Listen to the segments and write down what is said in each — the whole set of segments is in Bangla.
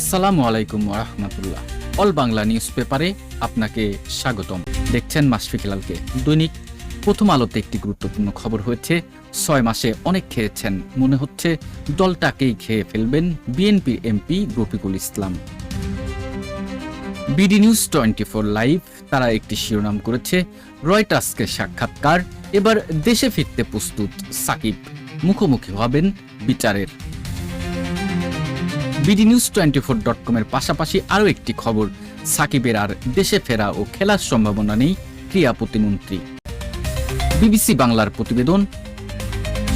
আসসালামু আলাইকুম ওয়া রাহমাতুল্লাহ। অল বাংলা নিউজ পেপারে আপনাকে স্বাগতম। দেখছেন মাশফিক হেলালকে। দৈনিক প্রথম আলোতে একটি গুরুত্বপূর্ণ খবর হয়েছে, ৬ মাসে অনেক খেয়েছেন, মনে হচ্ছে দলটাকেই খেয়ে ফেলবেন বিএনপির MP Rafiqul Islam. BD news 24 live তারা একটি শিরোনাম করেছে, রয়টার্সকে সাক্ষাৎকার, এবার দেশে ফিরতে প্রস্তুত সাকিব, মুখোমুখি হবেন বিচারের। বিডি নিউজ 24.com এর পাশাপাশি আরও একটি খবর, সাকিবের আর দেশে ফেরা ও খেলার সম্ভাবনা নেই ক্রীড়া প্রতিমন্ত্রী। বিবিসি বাংলার প্রতিবেদন,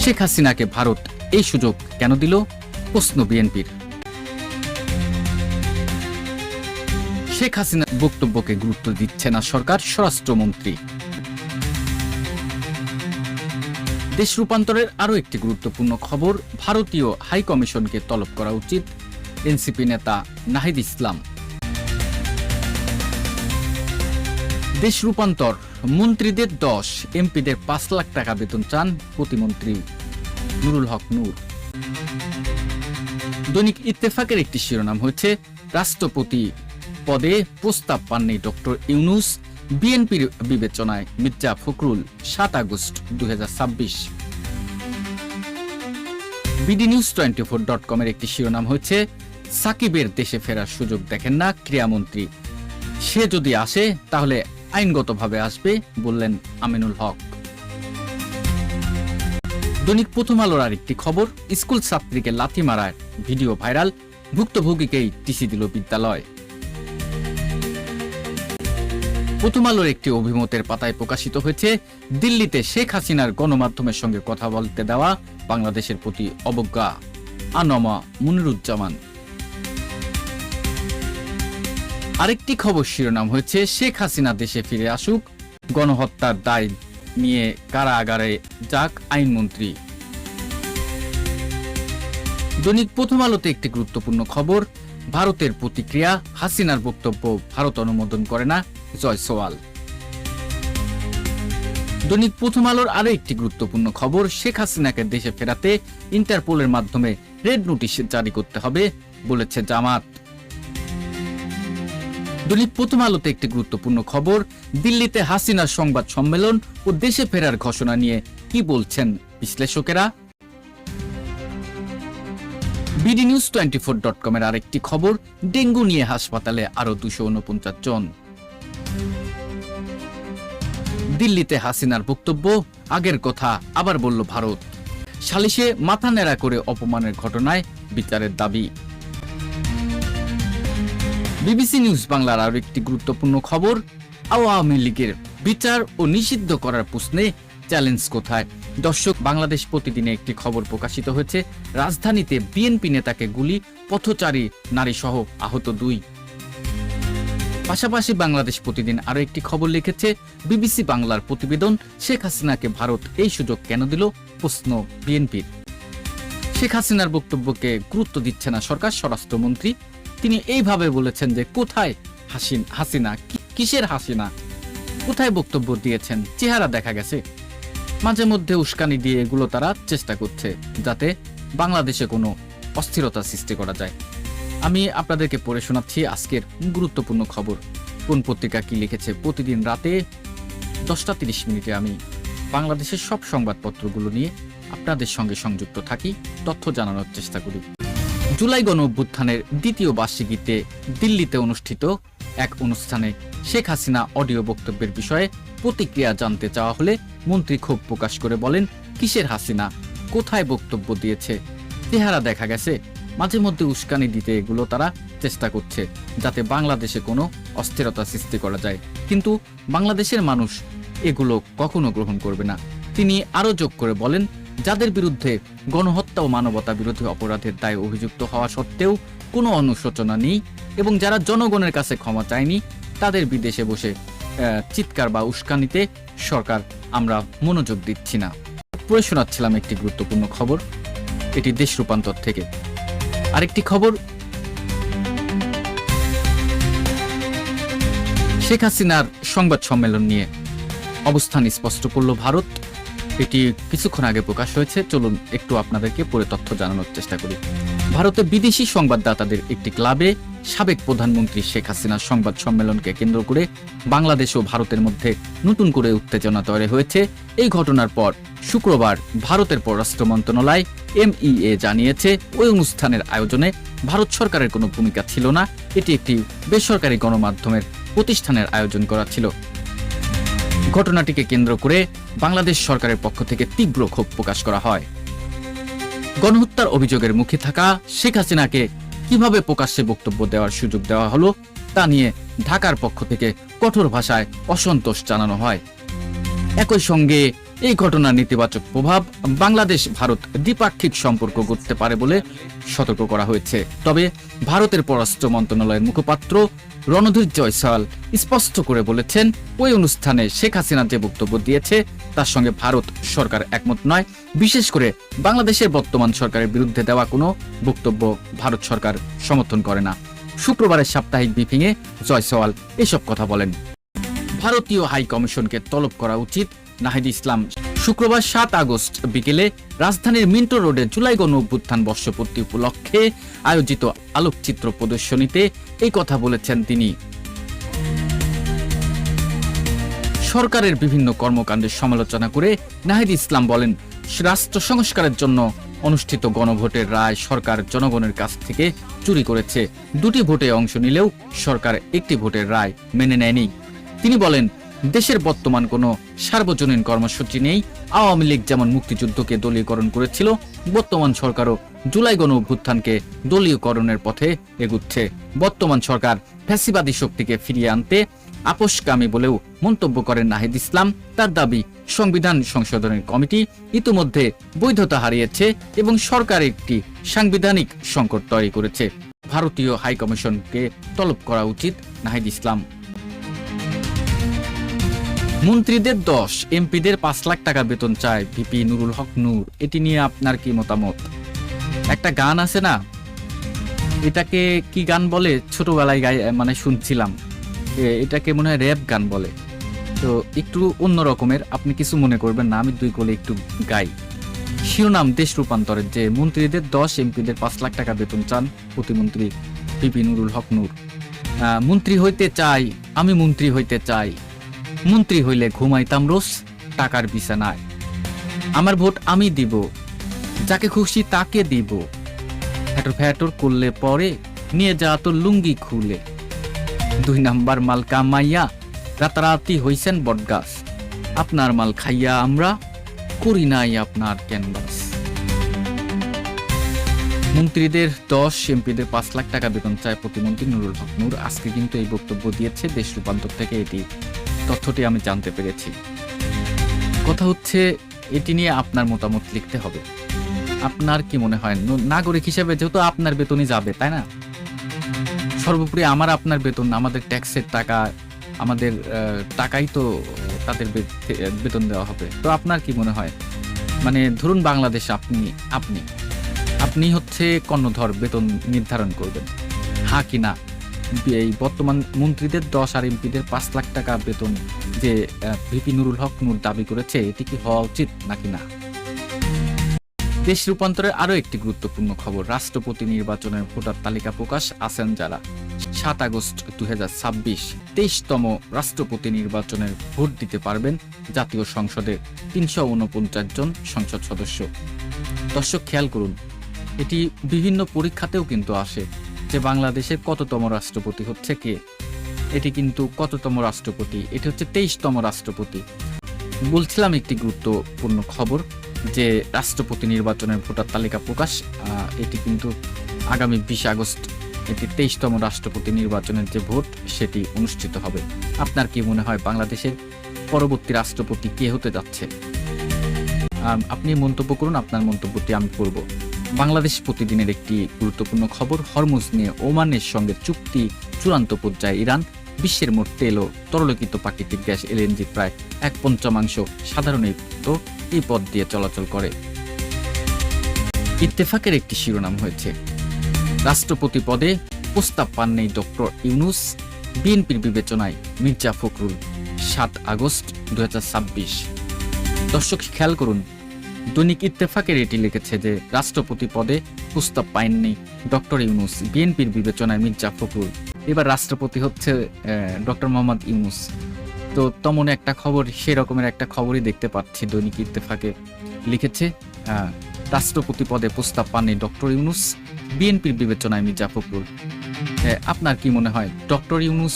শেখ হাসিনাকে ভারত এই সুযোগ কেন দিল, প্রশ্ন বিএনপির। শেখ হাসিনার বক্তব্যকে গুরুত্ব দিচ্ছে না সরকার, স্বরাষ্ট্রমন্ত্রী। দেশ রূপান্তরের আরও একটি গুরুত্বপূর্ণ খবর, ভারতীয় হাইকমিশনকে তলব করা উচিত, এনসিপি নেতা নাহিদ ইসলাম। দেশ রূপান্তর, মন্ত্রীদের 10, এমপিদের 5 লাখ টাকা বেতন চান প্রতিমন্ত্রী নুরুল হক নূর। দৈনিক ইত্তেফাকের একটি শিরোনাম হয়েছে, রাষ্ট্রপতি পদে প্রস্তাব পাননি ডক্টর ইউনূস, বিএনপির বিবেচনায় Mirza Fakhrul, 7 August 2026। BD news 24.com এর একটি শিরোনাম হয়েছে, সাকিবের দেশে ফেরার সুযোগ দেখেন না ক্রীড়ামন্ত্রী, সে যদি আসে তাহলে আইনগতভাবে আসবে বললেন আমিনুল হক। দৈনিক প্রথম আলোর আরেকটি খবর, স্কুল ছাত্রীকে লাথি মারার ভিডিও ভাইরাল, ভুক্তভোগীকেই টিসি দিল বিদ্যালয়। প্রথম আলোর একটি অভিমতের পাতায় প্রকাশিত হয়েছে, দিল্লিতে শেখ হাসিনার গণমাধ্যমের সঙ্গে কথা বলতে দেওয়া বাংলাদেশের প্রতি অবজ্ঞা, আনমা মুনিরুজ্জামান। আরেকটি খবর শিরোনাম হয়েছে, শেখ হাসিনা দেশে ফিরে আসুক, গণহত্যার দায় নিয়ে কারাগারে যাক আইনমন্ত্রী। দৈনিক প্রথম আলোতে একটি গুরুত্বপূর্ণ খবর, ভারতের প্রতিক্রিয়া, হাসিনার বক্তব্য ভারত অনুমোদন করে না জয়সওয়াল। দৈনিক প্রথম আলোর আরো একটি গুরুত্বপূর্ণ খবর, শেখ হাসিনাকে দেশে ফেরাতে ইন্টারপোলের মাধ্যমে রেড নোটিশ জারি করতে হবে বলেছে জামাত। দৈনিক প্রথম আলোতে একটি গুরুত্বপূর্ণ খবর, দিল্লিতে হাসিনার সংবাদ সম্মেলন ও দেশে ফেরার ঘোষণা নিয়ে কি বলছেন বিশ্লেষকেরা। বিডি নিউজ 24.com এর আরেকটি খবর, ডেঙ্গু নিয়ে হাসপাতালে আরো 249 জন। দিল্লিতে হাসিনার বক্তব্য, আগের কথা আবার বলল ভারত, সালিশে মাথা নেড়া করে অপমানের ঘটনায় বিচারের দাবি। বিবিসি নিউজ বাংলার আরো একটি গুরুত্বপূর্ণ খবর, আওয়ামী লীগের বিচার ও নিষিদ্ধ করার প্রশ্নে চ্যালেঞ্জ কোথায়। দর্শক, বাংলাদেশ প্রতিদিনে একটি খবর প্রকাশিত হয়েছে, রাজধানীতে বিএনপি নেতাকে গুলি, পথচারী নারী সহ আহত 2। পাশাপাশি বাংলাদেশ প্রতিদিন আরো একটি খবর লিখেছে, বিবিসি বাংলার প্রতিবেদন, শেখ হাসিনাকে ভারত এই সুযোগ কেন দিল, প্রশ্ন বিএনপির। শেখ হাসিনার বক্তব্যকে গুরুত্ব দিচ্ছে না সরকার, স্বরাষ্ট্রমন্ত্রী। তিনি এইভাবে বলেছেন যে কোথায় হাসিনা, কিসের হাসিনা, কোথায় বক্তব্য দিয়েছেন, চেহারা দেখা গেছে। মাঝে মধ্যে উস্কানি দিয়ে এগুলো তারা চেষ্টা করছে যাতে বাংলাদেশে কোনো অস্থিরতা সৃষ্টি করা যায়। আমি আপনাদেরকে পড়ে শোনাচ্ছি আজকের গুরুত্বপূর্ণ খবর, কোন পত্রিকা কি লিখেছে। প্রতিদিন রাতে 10:30 আমি বাংলাদেশের সব সংবাদপত্রগুলো নিয়ে আপনাদের সঙ্গে সংযুক্ত থাকি, তথ্য জানানোর চেষ্টা করি। জুলাই গণ অভ্যুত্থানের দ্বিতীয় বার্ষিকীতে দিল্লিতে অনুষ্ঠিত এক অনুষ্ঠানে শেখ হাসিনা অডিও বক্তব্যের বিষয়ে প্রতিক্রিয়া জানতে চাওয়া হলে মন্ত্রী ক্ষোভ প্রকাশ করে বলেন, কিসের হাসিনা, কোথায় বক্তব্য দিয়েছে, চেহারা দেখা গেছে। মাঝে মধ্যে উস্কানি দিতে এগুলো তারা চেষ্টা করছে যাতে বাংলাদেশে কোনো অস্থিরতা সৃষ্টি করা যায়, কিন্তু বাংলাদেশের মানুষ এগুলো কখনো গ্রহণ করবে না। তিনি আরো যোগ করে বলেন, যাদের বিরুদ্ধে গণহত্যা ও মানবতা বিরোধী অপরাধের দায়ে অভিযুক্ত হওয়া সত্ত্বেও কোনো অনুশোচনা নেই এবং যারা জনগণের কাছে ক্ষমা চায়নি, তাদের বিদেশে বসে চিৎকার বা উস্কানিতে সরকার আমরা মনোযোগ দিচ্ছি না। পড়ে শোনাচ্ছিলাম একটি গুরুত্বপূর্ণ খবর, এটি দেশ রূপান্তর থেকে। আরেকটি খবর, শেখ হাসিনার সংবাদ সম্মেলন নিয়ে অবস্থান স্পষ্ট করল ভারত, এটি কিছুক্ষণ আগে প্রকাশ হয়েছে। চলুন একটু আপনাদেরকে পরে তথ্য জানানোর চেষ্টা করি। ভারতে বিদেশি সংবাদদাতাদের একটি ক্লাবে সাবেক প্রধানমন্ত্রী শেখ হাসিনার সংবাদ সম্মেলনকে কেন্দ্র করে বাংলাদেশ ও ভারতের মধ্যে নতুন করে উত্তেজনা তৈরি হয়েছে। এই ঘটনার পর শুক্রবার ভারতের পররাষ্ট্র মন্ত্রণালয় MIA জানিয়েছে ওই অনুষ্ঠানের আয়োজনে ভারত সরকারের কোনো ভূমিকা ছিল না, এটি একটি বেসরকারি গণমাধ্যমের প্রতিষ্ঠানের আয়োজন করা ছিল। ঘটনাটিকে কেন্দ্র করে বাংলাদেশ সরকারের পক্ষ থেকে তীব্র ক্ষোভ প্রকাশ করা হয়। গণহত্যার অভিযোগের মুখে থাকা শেখ হাসিনাকে কিভাবে প্রকাশ্যে বক্তব্য দেওয়ার সুযোগ দেওয়া হলো তা নিয়ে ঢাকার পক্ষ থেকে কঠোর ভাষায় অসন্তোষ জানানো হয়। একই সঙ্গে এই ঘটনার নেতিবাচক প্রভাব বাংলাদেশ ভারত দ্বিপাক্ষিক সম্পর্ক গড়তে পারে বলে সতর্ক করা হয়েছে। তবে ভারতের পররাষ্ট্র মন্ত্রণালয়ের মুখপাত্র রণধীর জয়সওয়াল স্পষ্ট করে বলেছেন, ওই অনুষ্ঠানে শেখ হাসিনা যে বক্তব্য দিয়েছে তার সঙ্গে ভারত সরকার একমত নয়। বিশেষ করে বাংলাদেশের বর্তমান সরকারের বিরুদ্ধে দেওয়া কোনো বক্তব্য ভারত সরকার সমর্থন করে না। শুক্রবারের সাপ্তাহিক ব্রিফিংয়ে জয়সওয়াল এসব কথা বলেন। ভারতীয় হাই কমিশনকে তলব করা উচিত, নাহিদ ইসলাম। শুক্রবার 7 আগস্ট বিকেলে রাজধানীর মিন্টো রোডে জুলাই গণ অভ্যুত্থান বর্ষপূর্তি উপলক্ষে আয়োজিত আলোকচিত্র প্রদর্শনীতে এই কথা বলেছেন তিনি। সরকারের বিভিন্ন কর্মকাণ্ডের সমালোচনা করে নাহিদ ইসলাম বলেন, রাষ্ট্র সংস্কারের জন্য অনুষ্ঠিত গণভোটের রায় সরকার জনগণের কাছ থেকে চুরি করেছে। 2টি ভোটে অংশ নিলেও সরকার একটি ভোটের রায় মেনে নেয়নি। তিনি বলেন, দেশের বর্তমান কোনো সার্বজনীন কর্মসূচি নেই। আওয়ামী লীগ যেমন মুক্তিযুদ্ধকে দলীয়করণ করেছিল, বর্তমান সরকারও জুলাই গণ অভ্যুত্থানকে দলীয়করণের পথে এগুচ্ছে। বর্তমান সরকার ফ্যাসিবাদী শক্তিকে ফিরিয়ে আনতে আপোষকামী বলেও মন্তব্য করেন নাহিদ ইসলাম। তার দাবি, সংবিধান সংশোধনের কমিটি ইতিমধ্যে বৈধতা হারিয়েছে এবং সরকার একটি সাংবিধানিক সংকট তৈরি করেছে। ভারতীয় হাইকমিশনকে তলব করা উচিত, নাহিদ ইসলাম। মন্ত্রীদের 10, এমপিদের 5 লাখ টাকা বেতন চায় ভিপি নুরুল হক নূর। এটি নিয়ে আপনার কি মতামত? একটা গান আছে না, এটাকে কি গান বলে, ছোটবেলায় মানে শুনছিলাম, এটাকে মনে হয় র‍্যাপ গান বলে। তো একটু অন্য রকমের, আপনি কিছু মনে করবেন না, আমি 2 কোলে একটু গাই। শিরোনাম দেশ রূপান্তরের, যে মন্ত্রীদের 10, এমপিদের 5 লাখ টাকা বেতন চান প্রতিমন্ত্রী ভিপি নুরুল হক নূর। মন্ত্রী হইতে চাই, আমি মন্ত্রী হইতে চাই, মন্ত্রী হইলে ঘুমাইতাম রোজ টাকার বিছানায়। আমার ভোট আমি দিব, যাকে খুশি তাকে দিব, ফ্যাটর ফ্যাটর করলে পরে নিয়ে যা তোর লুঙ্গি খুলে। 2 নাম্বার মাল কামাইয়া রাতারাতি হইছেন বটগাছ, আপনার মাল খাইয়া আমরা করি নাই আপনার ক্যানভাস। মন্ত্রীদের 10, এমপিদের 5 লাখ টাকা বেতন চায় প্রতিমন্ত্রী নুরুল হক নূর। আজকে কিন্তু এই বক্তব্য দিয়েছে দেশ রূপান্তর থেকে, এটি তথ্যটি আমি জানতে পেরেছি। কথা হচ্ছে, এটি নিয়ে আপনার মতামত লিখতে হবে। আপনার কি মনে হয়, নাগরিক হিসেবে যেহেতু আপনার বেতনই যাবে, তাই না? সর্বোপরি আমার আপনার বেতন, আমাদের ট্যাক্সের টাকা, আমাদের টাকাই তো তাদের বেতন দেওয়া হবে। তো আপনার কি মনে হয়, মানে ধরুন বাংলাদেশ আপনি হচ্ছে কর্ণধর, বেতন নির্ধারণ করবেন, হ্যাঁ কি না? এই বর্তমান মন্ত্রীদের 10 আর এমপিদের 5 লাখ টাকা বেতন যে ভিপি নুরুল হক নূর দাবি করেছে, এটি কি হওয়া উচিত নাকি না? দেশ রূপান্তরের আরো একটি গুরুত্বপূর্ণ খবর, রাষ্ট্রপতি নির্বাচনের ভোটার তালিকা প্রকাশ। আছেন যারা 7 আগস্ট 2026 23তম রাষ্ট্রপতি নির্বাচনের ভোট দিতে পারবেন জাতীয় সংসদের 349 জন সংসদ সদস্য। দর্শক খেয়াল করুন, এটি বিভিন্ন পরীক্ষাতেও কিন্তু আসে যে বাংলাদেশের কততম রাষ্ট্রপতি হচ্ছে কে। এটি কিন্তু কততম রাষ্ট্রপতি, এটি হচ্ছে 23তম রাষ্ট্রপতি। বলছিলাম একটি গুরুত্বপূর্ণ খবর যে রাষ্ট্রপতি নির্বাচনের ভোটার তালিকা প্রকাশ, এটি কিন্তু আগামী 20 আগস্ট এটি 23তম রাষ্ট্রপতি নির্বাচনের যে ভোট সেটি অনুষ্ঠিত হবে। আপনার কি মনে হয় বাংলাদেশের পরবর্তী রাষ্ট্রপতি কে হতে যাচ্ছে? আপনি মন্তব্য করুন, আপনার মন্তব্যটি আমি করব। বাংলাদেশ প্রতিদিনের একটি গুরুত্বপূর্ণ খবর, হরমুজ নিয়ে ওমানের সঙ্গে চুক্তি চূড়ান্ত পর্যায়ে ইরান। বিশ্বের মোট তেল ও তরলীকৃত প্রাকৃতিক গ্যাস LNG প্রায় 1/5 সাধারণত এই পথ দিয়ে চলাচল করে। ইত্তেফাকের একটি শিরোনাম হয়েছে, রাষ্ট্রপতি পদে প্রস্তাব পাননি ডক্টর ইউনূস, বিএনপির বিবেচনায় মির্জা ফখরুল। 7 আগস্ট 2026। দর্শক খেয়াল করুন, দৈনিক ইত্তেফাকের এটি লিখেছে যে রাষ্ট্রপতি পদে প্রস্তাব পায়ননি ডক্টর ইউনূস, বিএনপির বিবেচনায় মির্জা ফখরুল, এবার রাষ্ট্রপতি হচ্ছে ডক্টর মোহাম্মদ ইউনূস। তো তেমন একটা খবর, সেরকমের একটা খবরই দেখতে পাচ্ছি। দৈনিক ইত্তেফাকে লিখেছে রাষ্ট্রপতি পদে প্রস্তাব পাননি ডক্টর ইউনূস, বিএনপির বিবেচনায় মির্জা ফখরুল। আপনার কি মনে হয় ডক্টর ইউনূস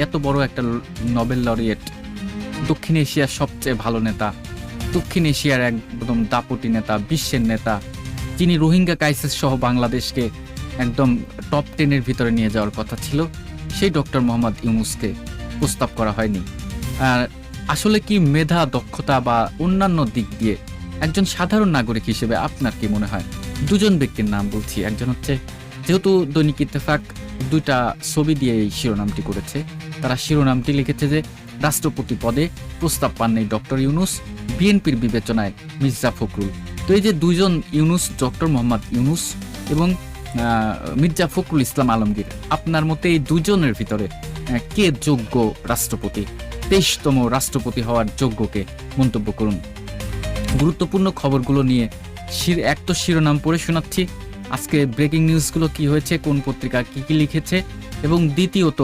এত বড় একটা নোবেল লরিয়েট, দক্ষিণ এশিয়ার সবচেয়ে ভালো নেতা, দক্ষিণ এশিয়ার একদম দাপটি নেতা, বিশ্বের নেতা, যিনি রোহিঙ্গা ক্রাইসিস সহ বাংলাদেশকে একদম টপ 10-এর ভিতরে নিয়ে যাওয়ার কথা ছিল, সেই ডক্টর মোহাম্মদ ইউনূসকে প্রস্তাব করা হয়নি। আর আসলে কি মেধা, দক্ষতা বা অন্যান্য দিক দিয়ে একজন সাধারণ নাগরিক হিসেবে আপনার কি মনে হয়? দুজন ব্যক্তির নাম বলছি। একজন হচ্ছে, যেহেতু দৈনিক ইত্তেফাক দুইটা ছবি দিয়ে এই শিরোনামটি করেছে, তারা শিরোনামটি লিখেছে যে রাষ্ট্রপতি পদে প্রস্তাব পাননি ডক্টর ইউনূস, বিএনপির বিবেচনায় মির্জা ফখরুল। তো এই যে দুইজন ইউনূস, ডক্টর মোহাম্মদ ইউনূস এবং মির্জা ফখরুল ইসলাম আলমগীর, আপনার মতে এই দুজনের ভিতরে কে যোগ্য রাষ্ট্রপতি, 23তম রাষ্ট্রপতি হওয়ার যোগ্যকে? মন্তব্য করুন। গুরুত্বপূর্ণ খবরগুলো নিয়ে এক তো শিরোনাম পড়ে শোনাচ্ছি, আজকে ব্রেকিং নিউজগুলো কি হয়েছে, কোন পত্রিকা কি কি লিখেছে, এবং দ্বিতীয়ত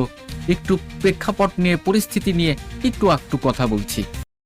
একটু প্রেক্ষাপট নিয়ে, পরিস্থিতি নিয়ে একটু কথা বলছি।